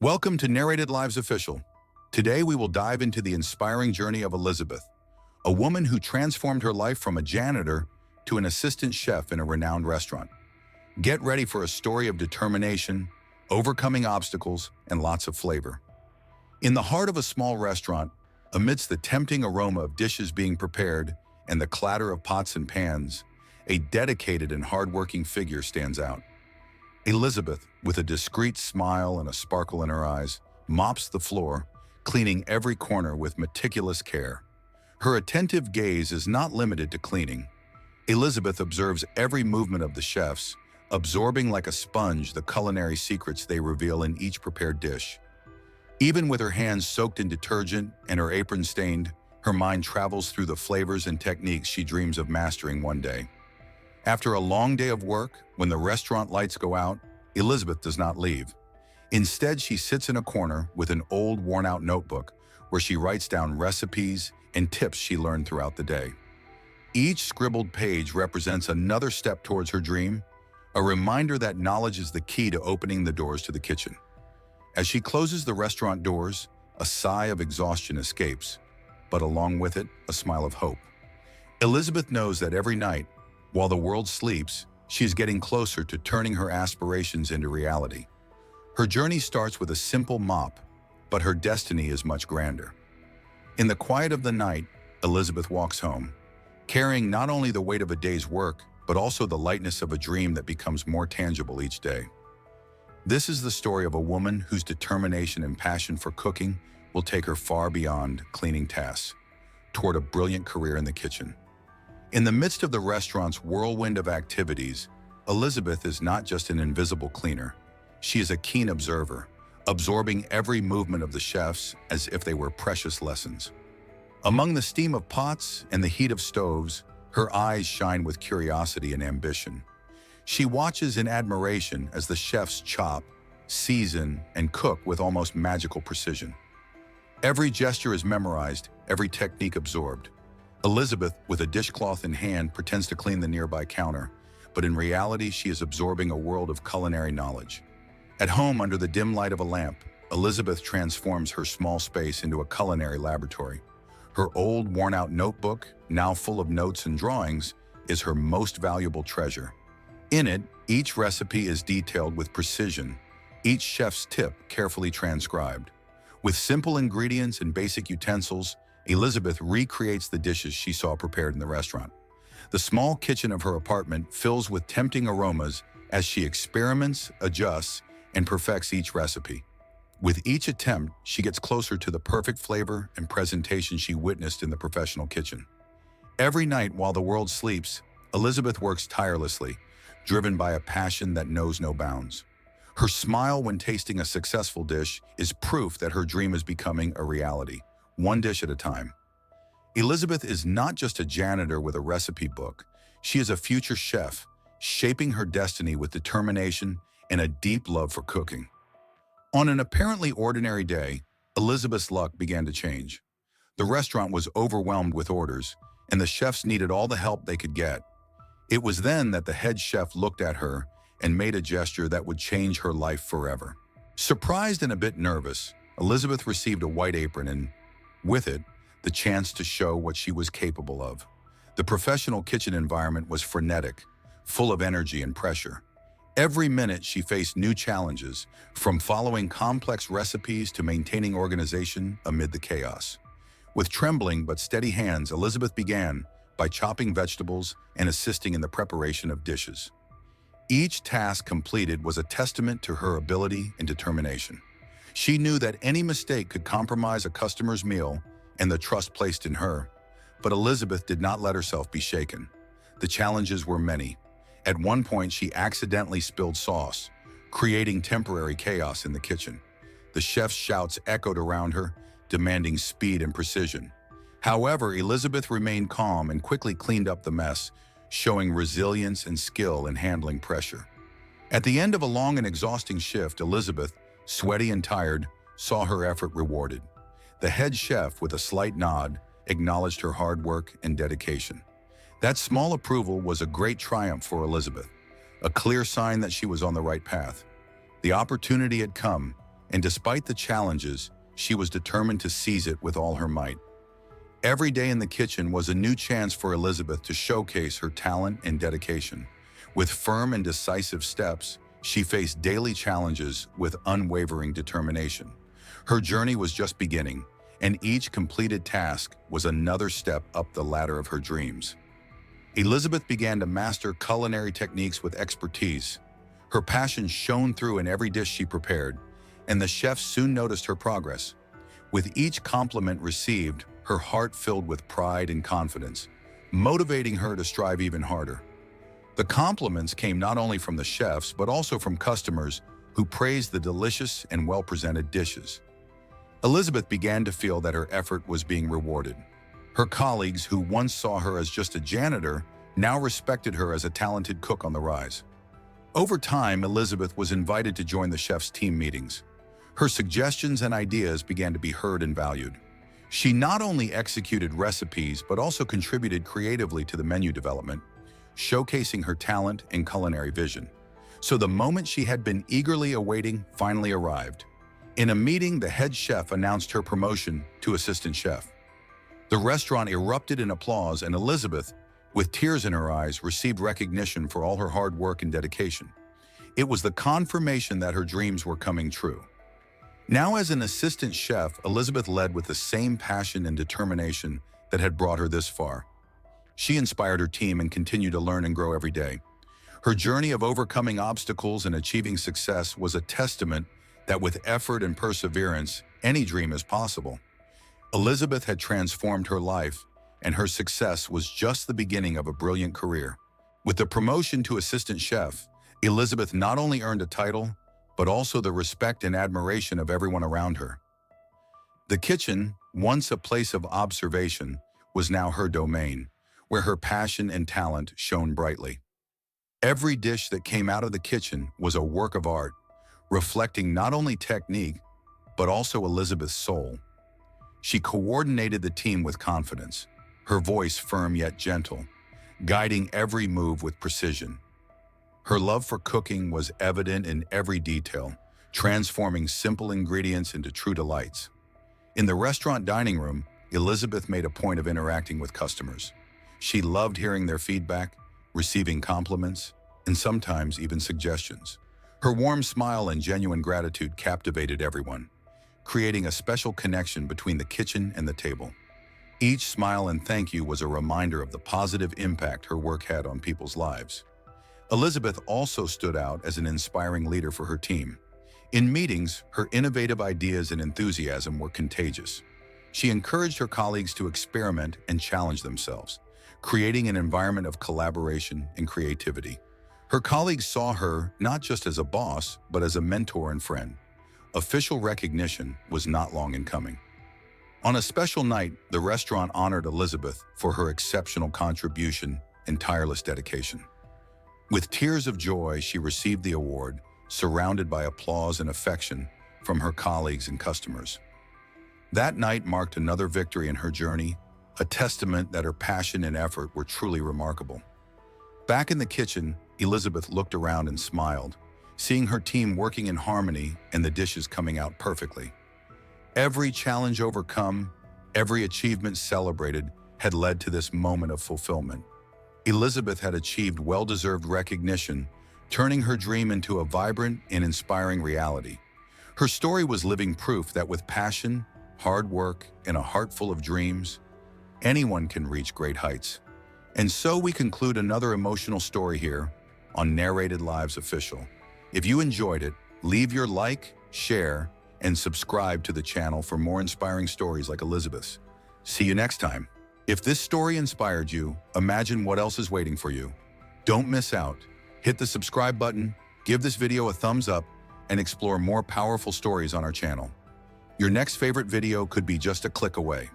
Welcome to Narrated Lives Official. Today we will dive into the inspiring journey of Elizabeth, a woman who transformed her life from a janitor to an assistant chef in a renowned restaurant. Get ready for a story of determination, overcoming obstacles, and lots of flavor. In the heart of a small restaurant, amidst the tempting aroma of dishes being prepared and the clatter of pots and pans, a dedicated and hardworking figure stands out. Elizabeth, with a discreet smile and a sparkle in her eyes, mops the floor, cleaning every corner with meticulous care. Her attentive gaze is not limited to cleaning. Elizabeth observes every movement of the chefs, absorbing like a sponge the culinary secrets they reveal in each prepared dish. Even with her hands soaked in detergent and her apron stained, her mind travels through the flavors and techniques she dreams of mastering one day. After a long day of work, when the restaurant lights go out, Elizabeth does not leave. Instead, she sits in a corner with an old, worn-out notebook where she writes down recipes and tips she learned throughout the day. Each scribbled page represents another step towards her dream, a reminder that knowledge is the key to opening the doors to the kitchen. As she closes the restaurant doors, a sigh of exhaustion escapes, but along with it, a smile of hope. Elizabeth knows that every night, while the world sleeps, she is getting closer to turning her aspirations into reality. Her journey starts with a simple mop, but her destiny is much grander. In the quiet of the night, Elizabeth walks home, carrying not only the weight of a day's work, but also the lightness of a dream that becomes more tangible each day. This is the story of a woman whose determination and passion for cooking will take her far beyond cleaning tasks, toward a brilliant career in the kitchen. In the midst of the restaurant's whirlwind of activities, Elizabeth is not just an invisible cleaner. She is a keen observer, absorbing every movement of the chefs as if they were precious lessons. Among the steam of pots and the heat of stoves, her eyes shine with curiosity and ambition. She watches in admiration as the chefs chop, season, and cook with almost magical precision. Every gesture is memorized, every technique absorbed. Elizabeth, with a dishcloth in hand, pretends to clean the nearby counter, but in reality, she is absorbing a world of culinary knowledge. At home, under the dim light of a lamp, Elizabeth transforms her small space into a culinary laboratory. Her old, worn-out notebook, now full of notes and drawings, is her most valuable treasure. In it, each recipe is detailed with precision, each chef's tip carefully transcribed. With simple ingredients and basic utensils, Elizabeth recreates the dishes she saw prepared in the restaurant. The small kitchen of her apartment fills with tempting aromas as she experiments, adjusts, and perfects each recipe. With each attempt, she gets closer to the perfect flavor and presentation she witnessed in the professional kitchen. Every night while the world sleeps, Elizabeth works tirelessly, driven by a passion that knows no bounds. Her smile when tasting a successful dish is proof that her dream is becoming a reality, one dish at a time. Elizabeth is not just a janitor with a recipe book. She is a future chef, shaping her destiny with determination and a deep love for cooking. On an apparently ordinary day, Elizabeth's luck began to change. The restaurant was overwhelmed with orders, and the chefs needed all the help they could get. It was then that the head chef looked at her and made a gesture that would change her life forever. Surprised and a bit nervous, Elizabeth received a white apron and, with it, the chance to show what she was capable of. The professional kitchen environment was frenetic, full of energy and pressure. Every minute she faced new challenges, from following complex recipes to maintaining organization amid the chaos. With trembling but steady hands, Elizabeth began by chopping vegetables and assisting in the preparation of dishes. Each task completed was a testament to her ability and determination. She knew that any mistake could compromise a customer's meal and the trust placed in her, but Elizabeth did not let herself be shaken. The challenges were many. At one point, she accidentally spilled sauce, creating temporary chaos in the kitchen. The chef's shouts echoed around her, demanding speed and precision. However, Elizabeth remained calm and quickly cleaned up the mess, showing resilience and skill in handling pressure. At the end of a long and exhausting shift, Elizabeth, sweaty and tired, saw her effort rewarded. The head chef, with a slight nod, acknowledged her hard work and dedication. That small approval was a great triumph for Elizabeth, a clear sign that she was on the right path. The opportunity had come, and despite the challenges, she was determined to seize it with all her might. Every day in the kitchen was a new chance for Elizabeth to showcase her talent and dedication. With firm and decisive steps, she faced daily challenges with unwavering determination. Her journey was just beginning, and each completed task was another step up the ladder of her dreams. Elizabeth began to master culinary techniques with expertise. Her passion shone through in every dish she prepared, and the chefs soon noticed her progress. With each compliment received, her heart filled with pride and confidence, motivating her to strive even harder. The compliments came not only from the chefs, but also from customers who praised the delicious and well-presented dishes. Elizabeth began to feel that her effort was being rewarded. Her colleagues, who once saw her as just a janitor, now respected her as a talented cook on the rise. Over time, Elizabeth was invited to join the chef's team meetings. Her suggestions and ideas began to be heard and valued. She not only executed recipes, but also contributed creatively to the menu development, showcasing her talent and culinary vision. So the moment she had been eagerly awaiting finally arrived. In a meeting, the head chef announced her promotion to assistant chef. The restaurant erupted in applause, and Elizabeth, with tears in her eyes, received recognition for all her hard work and dedication. It was the confirmation that her dreams were coming true. Now, as an assistant chef, Elizabeth led with the same passion and determination that had brought her this far. She inspired her team and continued to learn and grow every day. Her journey of overcoming obstacles and achieving success was a testament that with effort and perseverance, any dream is possible. Elizabeth had transformed her life, and her success was just the beginning of a brilliant career. With the promotion to assistant chef, Elizabeth not only earned a title, but also the respect and admiration of everyone around her. The kitchen, once a place of observation, was now her domain, where her passion and talent shone brightly. Every dish that came out of the kitchen was a work of art, reflecting not only technique, but also Elizabeth's soul. She coordinated the team with confidence, her voice firm yet gentle, guiding every move with precision. Her love for cooking was evident in every detail, transforming simple ingredients into true delights. In the restaurant dining room, Elizabeth made a point of interacting with customers. She loved hearing their feedback, receiving compliments, and sometimes even suggestions. Her warm smile and genuine gratitude captivated everyone, creating a special connection between the kitchen and the table. Each smile and thank you was a reminder of the positive impact her work had on people's lives. Elizabeth also stood out as an inspiring leader for her team. In meetings, her innovative ideas and enthusiasm were contagious. She encouraged her colleagues to experiment and challenge themselves, creating an environment of collaboration and creativity. Her colleagues saw her not just as a boss, but as a mentor and friend. Official recognition was not long in coming. On a special night, the restaurant honored Elizabeth for her exceptional contribution and tireless dedication. With tears of joy, she received the award, surrounded by applause and affection from her colleagues and customers. That night marked another victory in her journey, a testament that her passion and effort were truly remarkable. Back in the kitchen, Elizabeth looked around and smiled, seeing her team working in harmony and the dishes coming out perfectly. Every challenge overcome, every achievement celebrated had led to this moment of fulfillment. Elizabeth had achieved well-deserved recognition, turning her dream into a vibrant and inspiring reality. Her story was living proof that with passion, hard work, and a heart full of dreams, anyone can reach great heights. And so we conclude another emotional story here on Narrated Lives Official. If you enjoyed it, leave your like, share, and subscribe to the channel for more inspiring stories like Elizabeth's. See you next time. If this story inspired you, imagine what else is waiting for you. Don't miss out. Hit the subscribe button, give this video a thumbs up, and explore more powerful stories on our channel. Your next favorite video could be just a click away.